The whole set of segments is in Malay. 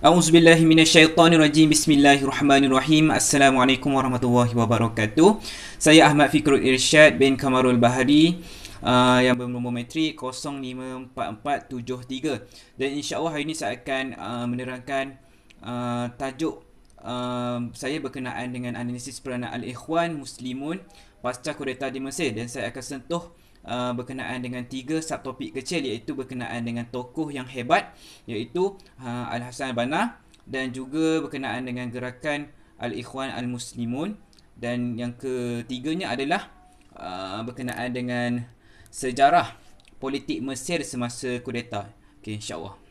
A'udzubillahi minasyaitonirrajim. Bismillahirrahmanirrahim. Assalamualaikum warahmatullahi wabarakatuh. Saya Ahmad Fikrul Irsyad bin Kamarul Bahari, yang bernombor metrik 054473. Dan insya-Allah hari ini saya akan menerangkan tajuk saya berkenaan dengan analisis peranan Al-Ikhwan Muslimun pasca kudeta di Mesir, dan saya akan sentuh berkenaan dengan 3 subtopik kecil, iaitu berkenaan dengan tokoh yang hebat iaitu Al-Hasan Al-Banna, dan juga berkenaan dengan gerakan Al-Ikhwan Al-Muslimun, dan yang ketiganya adalah berkenaan dengan sejarah politik Mesir semasa kudeta. Okey, insya-Allah.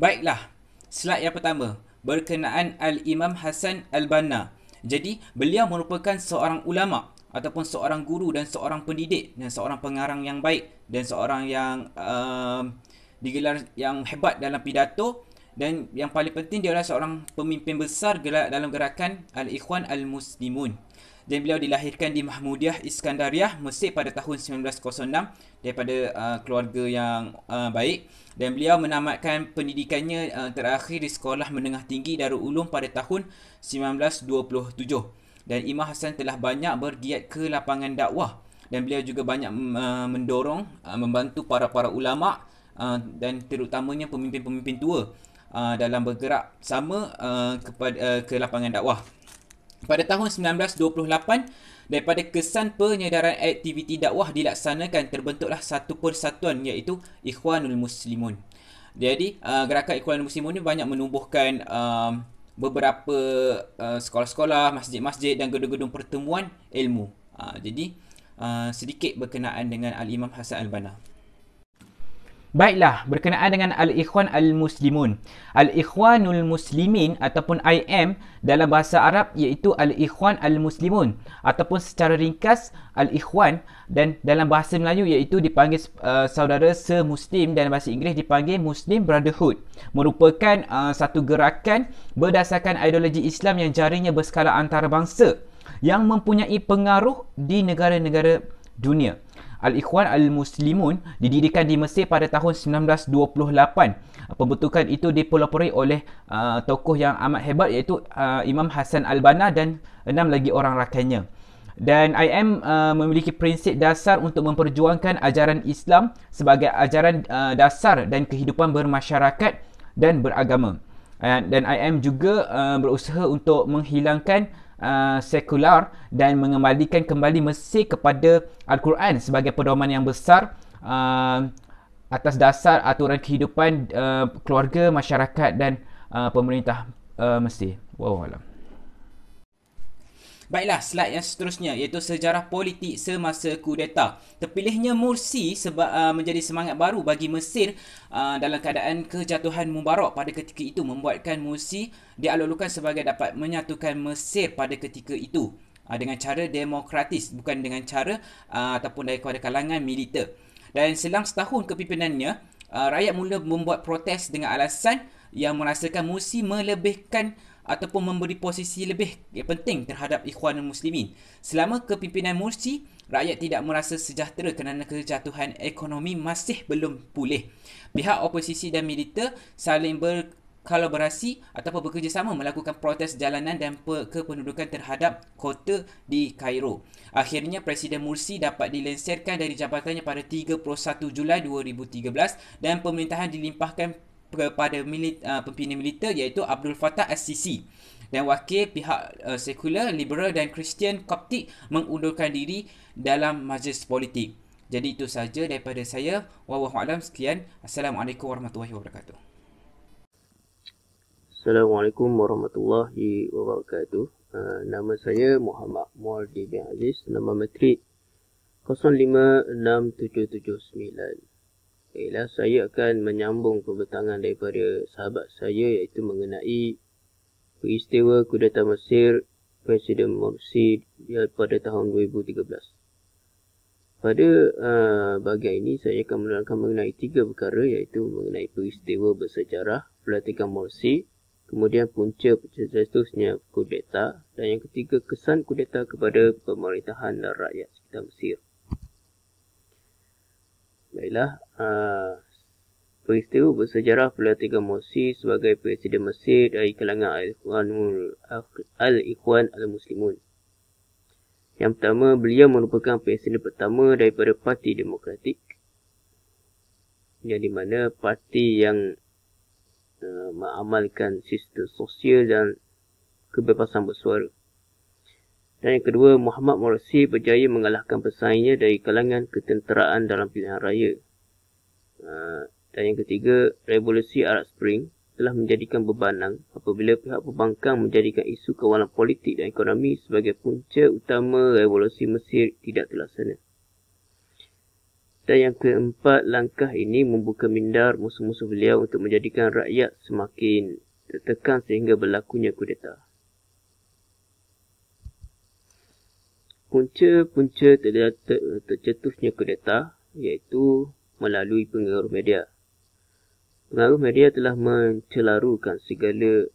Baiklah, slide yang pertama berkenaan Al-Imam Hasan Al-Banna. Jadi, beliau merupakan seorang ulama ataupun seorang guru dan seorang pendidik dan seorang pengarang yang baik dan seorang yang digelar yang hebat dalam pidato, dan yang paling penting dia adalah seorang pemimpin besar dalam gerakan Al-Ikhwan Al-Muslimun. Dan beliau dilahirkan di Mahmudiyah Iskandariah, Mesir pada tahun 1906 daripada keluarga yang baik, dan beliau menamatkan pendidikannya terakhir di Sekolah Menengah Tinggi Darul Ulum pada tahun 1927. Dan Imam Hasan telah banyak bergiat ke lapangan dakwah, dan beliau juga banyak mendorong, membantu para ulama dan terutamanya pemimpin-pemimpin tua dalam bergerak sama ke lapangan dakwah. Pada tahun 1928, daripada kesan penyedaran aktiviti dakwah dilaksanakan, terbentuklah satu persatuan iaitu Ikhwanul Muslimun. Jadi gerakan Ikhwanul Muslimun ini banyak menumbuhkan beberapa sekolah-sekolah, masjid-masjid dan gedung-gedung pertemuan ilmu. Jadi sedikit berkenaan dengan Al-Imam Hasan Al-Banna. Baiklah, berkenaan dengan Al-Ikhwan Al-Muslimun. Al-Ikhwanul Muslimin ataupun IM dalam bahasa Arab iaitu Al-Ikhwan Al-Muslimun, ataupun secara ringkas Al-Ikhwan, dan dalam bahasa Melayu iaitu dipanggil saudara se-Muslim, dan dalam bahasa Inggeris dipanggil Muslim Brotherhood. Merupakan satu gerakan berdasarkan ideologi Islam yang jaringnya berskala antarabangsa yang mempunyai pengaruh di negara-negara dunia. Al-Ikhwan Al-Muslimun didirikan di Mesir pada tahun 1928. Pembentukan itu dipelopori oleh tokoh yang amat hebat iaitu Imam Hasan Al-Banna dan 6 lagi orang rakannya. Dan IM memiliki prinsip dasar untuk memperjuangkan ajaran Islam sebagai ajaran dasar dan kehidupan bermasyarakat dan beragama. Dan IM juga berusaha untuk menghilangkan sekular dan mengembalikan kembali Mesir kepada Al-Quran sebagai pedoman yang besar atas dasar aturan kehidupan keluarga, masyarakat dan pemerintah Mesir. Wallahualam. Baiklah, slide yang seterusnya iaitu sejarah politik semasa kudeta. Terpilihnya Mursi menjadi semangat baru bagi Mesir dalam keadaan kejatuhan Mubarak pada ketika itu, membuatkan Mursi dialulukan sebagai dapat menyatukan Mesir pada ketika itu dengan cara demokratis, bukan dengan cara ataupun daripada kalangan militer. Dan selang setahun kepimpinannya, rakyat mula membuat protes dengan alasan yang merasakan Mursi melebihkan ataupun memberi posisi lebih penting terhadap Ikhwanul Muslimin. Selama kepimpinan Mursi, rakyat tidak merasa sejahtera kerana kejatuhan ekonomi masih belum pulih. Pihak oposisi dan militer saling berkolaborasi ataupun bekerjasama melakukan protes jalanan dan kependudukan terhadap kota di Kairo. Akhirnya Presiden Mursi dapat dilengsarkan dari jabatannya pada 31 Julai 2013 dan pemerintahan dilimpahkan kepada pimpinan militer iaitu Abdul Fattah As-Sisi, dan wakil pihak sekular, liberal dan Kristian Koptik mengundurkan diri dalam majlis politik. Jadi itu saja daripada saya. Wallahualam. Sekian. Assalamualaikum warahmatullahi wabarakatuh. Assalamualaikum warahmatullahi wabarakatuh. Nama saya Muhammad Muardi bin Aziz, nama matrik 056779. Baiklah, saya akan menyambung pembentangan daripada sahabat saya iaitu mengenai peristiwa kudeta Mesir Presiden Morsi pada tahun 2013. Pada bahagian ini saya akan menerangkan mengenai 3 perkara, iaitu mengenai peristiwa bersejarah pelantikan Morsi, kemudian punca seterusnya kudeta, dan yang ketiga kesan kudeta kepada pemerintahan dan rakyat sekitar Mesir. Baiklah, peristiwa bersejarah pelantikan Morsi sebagai Presiden Mesir dari kalangan Al-Ikhwan Al-Muslimun. Yang pertama, beliau merupakan Presiden pertama daripada Parti Demokratik, yang di mana parti yang mengamalkan sistem sosial dan kebebasan bersuara. Dan yang kedua, Muhammad Morsi berjaya mengalahkan pesaingnya dari kalangan ketenteraan dalam pilihan raya. Dan yang ketiga, Revolusi Arab Spring telah menjadikan bebanang apabila pihak pembangkang menjadikan isu kawalan politik dan ekonomi sebagai punca utama revolusi Mesir tidak terlaksana. Dan yang keempat, langkah ini membuka mindar musuh-musuh beliau untuk menjadikan rakyat semakin tertekan sehingga berlakunya kudeta. Punca tercetusnya kudeta iaitu melalui pengaruh media. Pengaruh media telah mencelarukan segala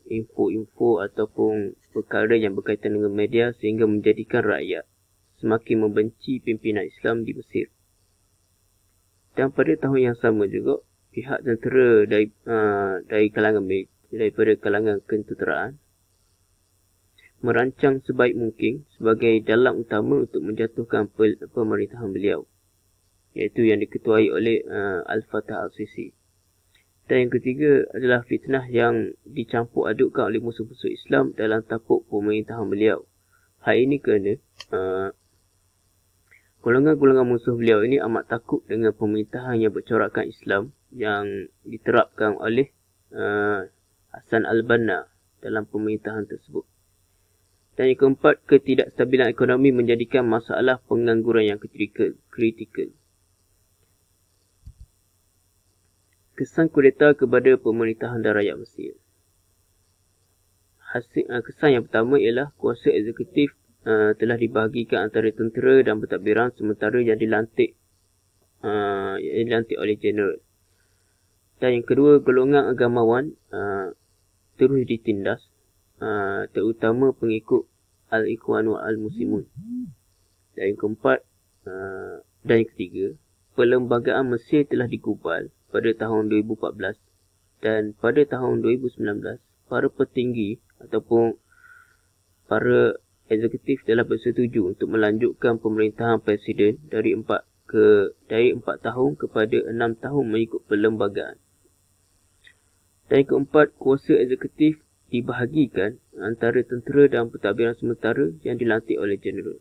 info-info ataupun perkara yang berkaitan dengan media sehingga menjadikan rakyat semakin membenci pimpinan Islam di Mesir. Dan pada tahun yang sama juga, pihak tentera daripada kalangan ketenteraan merancang sebaik mungkin sebagai dalang utama untuk menjatuhkan pemerintahan beliau, iaitu yang diketuai oleh Al-Fatah Al-Sisi. Dan yang ketiga adalah fitnah yang dicampur adukkan oleh musuh-musuh Islam dalam tampuk pemerintahan beliau. Hal ini kerana golongan-golongan musuh beliau ini amat takut dengan pemerintahan yang bercorakkan Islam yang diterapkan oleh Hassan Al-Banna dalam pemerintahan tersebut. Dan yang keempat, ketidakstabilan ekonomi menjadikan masalah pengangguran yang kritikal. Kesan kudeta kepada pemerintahan dan rakyat Mesir. Kesan yang pertama ialah kuasa eksekutif telah dibahagikan antara tentera dan pentadbiran sementara yang dilantik oleh jeneral. Dan yang kedua, golongan agamawan terus ditindas, terutama pengikut Al-Ikhwan Al-Muslimun. Dan yang keempat dan yang ketiga, perlembagaan Mesir telah digubal pada tahun 2014 dan pada tahun 2019 para petinggi ataupun para eksekutif telah bersetuju untuk melanjutkan pemerintahan presiden dari 4 tahun kepada 6 tahun mengikut perlembagaan. Dan yang keempat, kuasa eksekutif dibahagikan antara tentera dan pentadbiran sementara yang dilantik oleh jeneral.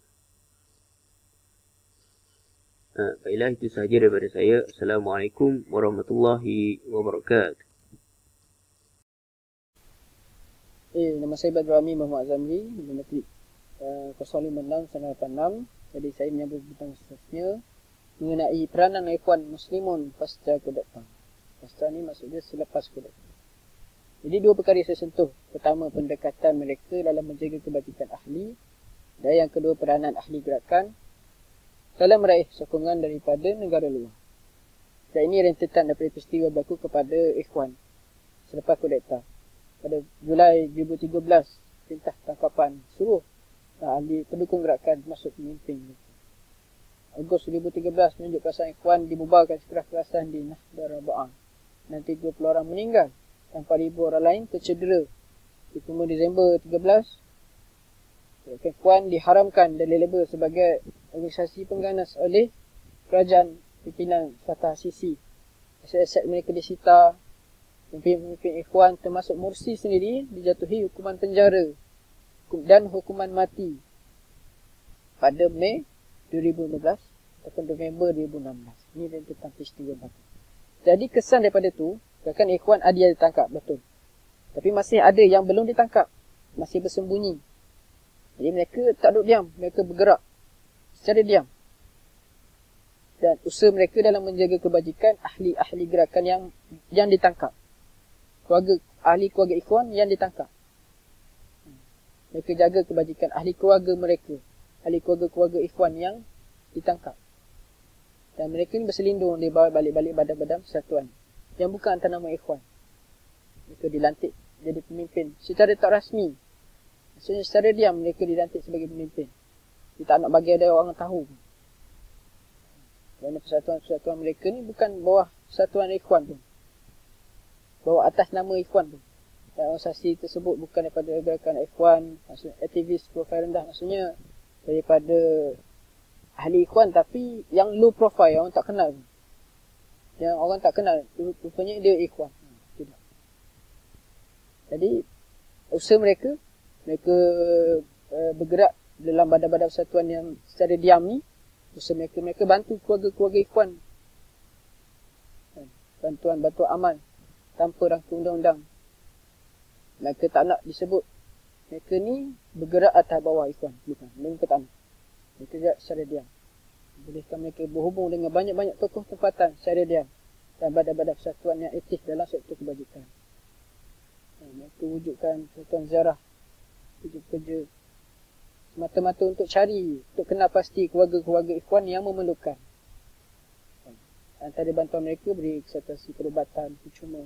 Baiklah, itu sahaja daripada saya. Assalamualaikum warahmatullahi wabarakatuh. Nama saya Badrul Amin Muhammad Zamri, Matrik 056-986. Jadi saya menyambut tentang seterusnya mengenai peranan Ikhwan Muslimun pasca kudeta. Pasca ni maksudnya selepas kudeta. Jadi dua perkara saya sentuh. Pertama, pendekatan mereka dalam menjaga kebajikan ahli. Dan yang kedua, peranan ahli gerakan dalam meraih sokongan daripada negara luar. Dan ini rentetan daripada peristiwa berlaku kepada Ikhwan selepas kudeta. Pada Julai 2013, perintah tangkapan suruh ahli pendukung gerakan masuk pemimpin. Ogos 2013, menunjuk perasaan Ikhwan dibubarkan keras-kerasan di Nahda Raba'ah. Dan 30 orang meninggal dan 4,000 orang lain tercedera. Di 5 Disember 13, Ikhwan diharamkan dan dilabel sebagai organisasi pengganas oleh kerajaan pimpinan Fatah Sisi. Aset-aset mereka disita. Pemimpin Ikhwan termasuk Morsi sendiri dijatuhi hukuman penjara dan hukuman mati pada Mei 2015 ataupun November 2016. Ini tentang peristiwa batu. Jadi kesan daripada tu, gerakan Ikhwan ada yang ditangkap, betul. Tapi masih ada yang belum ditangkap, masih bersembunyi. Jadi mereka tak duduk diam, mereka bergerak secara diam. Dan usaha mereka dalam menjaga kebajikan ahli-ahli gerakan yang ditangkap. Ahli keluarga Ikhwan yang ditangkap. Mereka jaga kebajikan ahli keluarga mereka, ahli keluarga Ikhwan yang ditangkap. Dan mereka ni berselindung di balik-balik badan-badan persatuan yang bukan atas nama Ikhwan. Mereka dilantik jadi pemimpin secara tak rasmi. Maksudnya secara diam mereka dilantik sebagai pemimpin. Dia tak nak bagi ada orang tahu. Kerana persatuan-persatuan mereka ni bukan bawah Persatuan Ikhwan tu. Bawa atas nama Ikhwan tu. Dan organisasi tersebut bukan daripada gerakan Ikhwan, maksudnya aktivis profil rendah, maksudnya daripada ahli Ikhwan tapi yang low profile, orang tak kenal. Yang orang tak kenal, rupanya dia Ikhwan. Tidak. Jadi usaha mereka bergerak dalam badan-badan persatuan yang secara diam ni. Usaha mereka bantu keluarga-keluarga Ikhwan, bantuan amal tanpa rangka undang-undang. Mereka tak nak disebut mereka ni bergerak atas bawah Ikhwan, bukan. Mereka tak nak. Mereka gerak secara diam. Bolehkan mereka berhubung dengan banyak-banyak tokoh tempatan secara diam dan badan-badan persatuan yang aktif dalam sektor kebajikan. Mereka wujudkan persatuan ziarah, kerja-kerja semata-mata untuk cari, untuk kenal pasti keluarga-keluarga Ikhwan yang memerlukan. Antara bantuan mereka beri konsultasi perubatan percuma,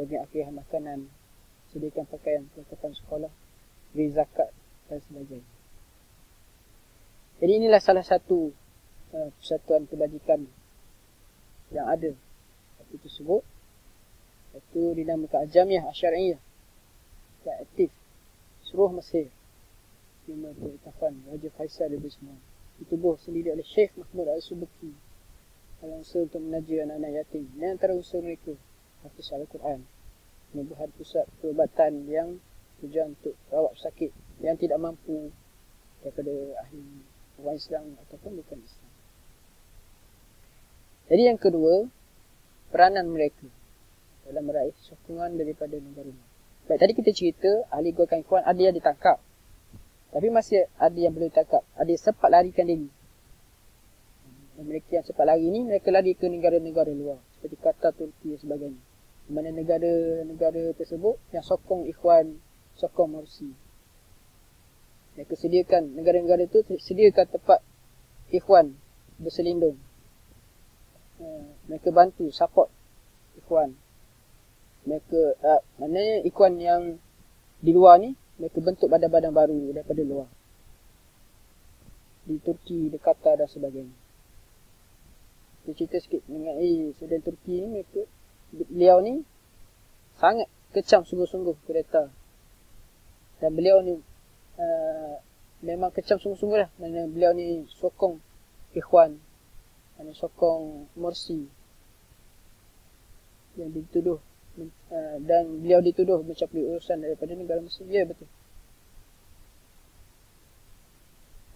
bagian akhir makanan, sediakan pakaian, perlengkapan sekolah, beri zakat dan sebagainya. Jadi inilah salah satu persatuan kebajikan yang ada waktu tersebut. Itu dinamakan Al-Jamiah Asy-Syar'iyyah yang aktif seluruh Mesir. Lima Tuan Raja Faisal lebih semua. Ditubuh sendiri oleh Syekh Mahmud Al-Subki dalam usaha untuk menaja anak-anak yatim. Ini antara usaha mereka, Hafiz Al-Quran, penubuhan pusat perubatan yang tujuan untuk rawat sakit yang tidak mampu daripada ahli orang Islam ataupun bukan Islam. Jadi yang kedua, peranan mereka dalam meraih sokongan daripada negara. Baik, tadi kita cerita ahli golongan Ikhwan ada yang ditangkap, tapi masih ada yang belum ditangkap, ada yang sempat larikan diri. Dan mereka yang sempat lari ni, mereka lari ke negara-negara luar seperti Qatar, Turki dan sebagainya, di mana negara-negara tersebut yang sokong Ikhwan, sokong Morsi. Mereka sediakan, negara-negara itu sediakan tempat Ikhwan berselindung. Mereka bantu, support Ikhwan. Mereka, maknanya Ikhwan yang di luar ni, mereka bentuk badan-badan baru daripada luar. Di Turki, di Qatar dan sebagainya. Saya cerita sikit mengenai Presiden Turki ni, beliau ni sangat kecam sungguh-sungguh kudeta. Dan beliau ni memang kecam sungguh-sungguh lah. Mana beliau ni sokong Ikhwan, mana sokong Morsi yang dituduh, dan beliau dituduh mencampuri urusan daripada negara Mesir. Ya, betul.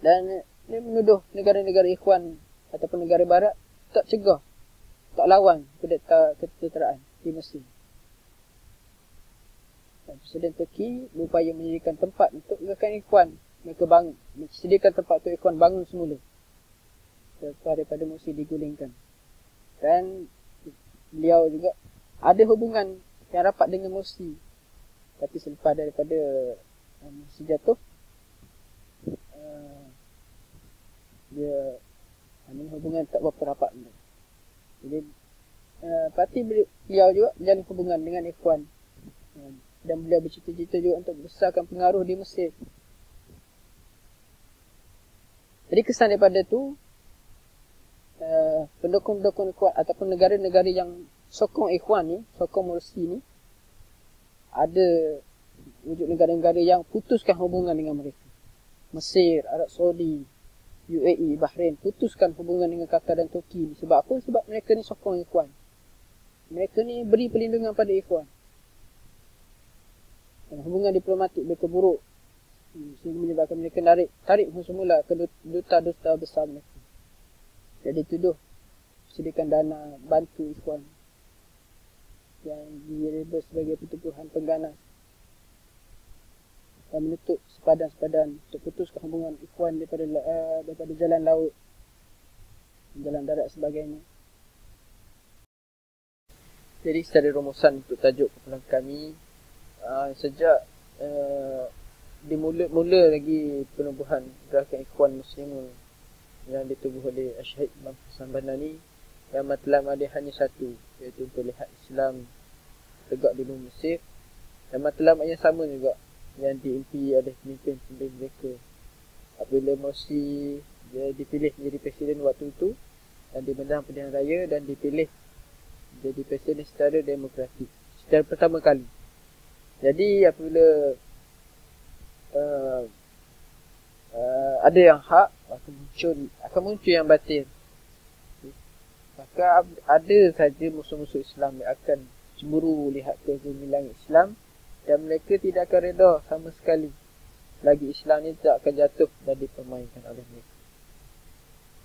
Dan dia menuduh negara-negara Ikhwan ataupun negara Barat tak cegah, tak lawan kudeta ketenteraan di Mesir. Dan Presiden Turki berupaya menyediakan tempat untuk gerakan Ikhwan. Mereka bangun, sediakan tempat untuk Ikhwan bangun semula selepas daripada Morsi digulingkan. Dan beliau juga ada hubungan yang rapat dengan Morsi, tapi selepas daripada Morsi jatuh, dia hubungan tak berapa rapat. Jadi parti beliau juga menjalin hubungan dengan Ikhwan, dan beliau bercita-cita juga untuk besarkan pengaruh di Mesir. Jadi kesan daripada tu, pendukung-pendukung Ikhwan ataupun negara-negara yang sokong Ikhwan ni, sokong Morsi ni, ada wujud negara-negara yang putuskan hubungan dengan mereka. Mesir, Arab Saudi, UAE, Bahrain putuskan hubungan dengan Qatar dan Turki. Sebab apa? Sebab mereka ni sokong Ikhwan. Mereka ni beri perlindungan pada Ikhwan. Dan hubungan diplomatik mereka buruk, sehingga menyebabkan mereka tarik semula ke duta-duta besar mereka. Jadi tuduh sediakan dana bantu Ikhwan yang dilabel sebagai pertubuhan pengganas, dan menutup sepadan-sepadan untuk putuskan hubungan Ikhwan daripada jalan laut, jalan darat sebagainya. Jadi secara rumusan untuk tajuk kumpulan kami, sejak dimula lagi penubuhan gerakan Ikhwan Muslimun yang ditubuh oleh Syahid Imam Hassan Banna ni, yang matlamat dia hanya satu, iaitu untuk lihat Islam tegak di bumi Mesir. Dan matlamat yang sama juga yang diimpi oleh pemimpin-pemimpin mereka. Apabila Morsi dia dipilih menjadi presiden waktu itu, dan dia menang pilihan raya dan dipilih jadi presiden secara demokratik secara pertama kali. Jadi apabila ada yang hak, akan muncul yang batil. Maka ada saja musuh-musuh Islam yang akan cemburu lihat kegemilangan Islam, dan mereka tidak akan reda sama sekali lagi Islam ni tak akan jatuh dan dipermainkan oleh mereka.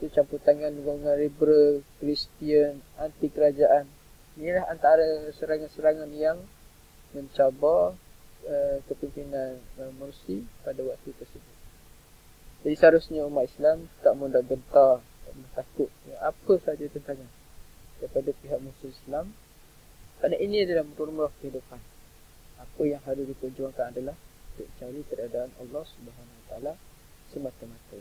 Itu campur tangan golongan liberal, Kristian, anti kerajaan. Inilah antara serangan-serangan yang mencabar kepimpinan Morsi pada waktu tersebut. Jadi seharusnya umat Islam tak mudah gentar, tak mudah takut apa saja tentangan daripada pihak musuh Islam, kerana ini adalah norma kehidupan. Apa yang harus diperjuangkan adalah untuk cari keredaan Allah Subhanahu Wa Taala semata-mata.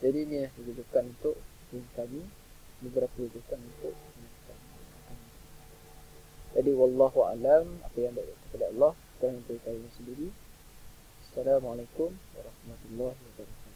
Jadi ini rujukan untuk kami, beberapa rujukan untuk jadi wallahu alam, apa yang ada kepada Allah dan yang berkaitan sendiri. Assalamualaikum warahmatullahi wabarakatuh.